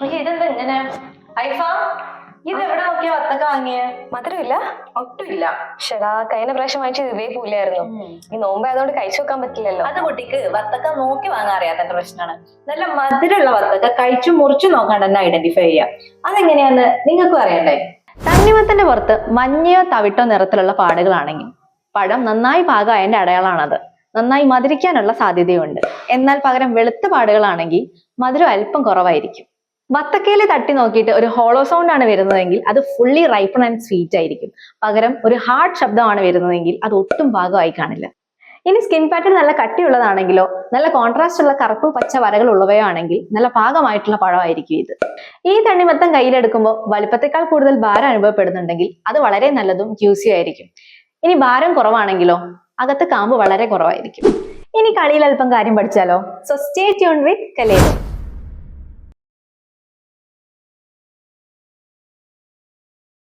ഇതെന്താ ഇങ്ങനെ? ഐഫ, ഇത് എവിടെ നോക്കിയാ വത്തക്ക വാങ്ങിയേ? മധുരമില്ല? ഒട്ടുമില്ല. ഷെടാ, കഴിഞ്ഞ പ്രാവശ്യം വാങ്ങിച്ചത് ഇതേ പോലെയായിരുന്നു. ഈ നോമ്പായതുകൊണ്ട് കഴിച്ചു വെക്കാൻ പറ്റില്ലല്ലോ. അത് കുട്ടിക്ക് വത്തക്ക നോക്കി വാങ്ങാൻ അറിയാത്തന്റെ പ്രശ്നമാണ്. നല്ല മധുരമുള്ള വത്തക്ക കഴിച്ചു മുറിച്ചു നോക്കാണ്ട് തന്നെ ഐഡന്റിഫൈ ചെയ്യാം. അതെങ്ങനെയാന്ന് നിങ്ങൾക്കും അറിയണ്ടേ? തണ്ണിമത്തന്റെ പുറത്ത് മഞ്ഞയോ തവിട്ടോ നിറത്തിലുള്ള പാടുകളാണെങ്കിൽ പഴം നന്നായി പാകമായതിന്റെ അടയാളമാണത്. നന്നായി മധുരിക്കാനുള്ള സാധ്യതയുണ്ട്. എന്നാൽ പകരം വെളുത്ത പാടുകളാണെങ്കിൽ മധുരം അല്പം കുറവായിരിക്കും. വത്തക്കയില് തട്ടി നോക്കിയിട്ട് ഒരു ഹോളോ സൗണ്ട് ആണ് വരുന്നതെങ്കിൽ അത് ഫുള്ളി റൈപ്പൺ ആൻഡ് സ്വീറ്റ് ആയിരിക്കും. പകരം ഒരു ഹാർഡ് ശബ്ദമാണ് വരുന്നതെങ്കിൽ അത് ഒട്ടും പാകമായി കാണില്ല. ഇനി സ്കിൻ പാറ്റേൺ നല്ല കട്ടിയുള്ളതാണെങ്കിലോ നല്ല കോൺട്രാസ്റ്റ് ഉള്ള കറുപ്പ് പച്ച വരകൾ ഉള്ളവയോ ആണെങ്കിൽ നല്ല പാകമായിട്ടുള്ള പഴമായിരിക്കും ഇത്. ഈ തണ്ണിമത്തൻ കയ്യിലെടുക്കുമ്പോൾ വലുപ്പത്തെക്കാൾ കൂടുതൽ ഭാരം അനുഭവപ്പെടുന്നുണ്ടെങ്കിൽ അത് വളരെ നല്ലതും ജ്യൂസി ആയിരിക്കും. ഇനി ഭാരം കുറവാണെങ്കിലോ അകത്ത് കാമ്പ് വളരെ കുറവായിരിക്കും. ഇനി കളിയിൽ അല്പം കാര്യം പഠിച്ചാലോ? So stay tune with കലേബോ.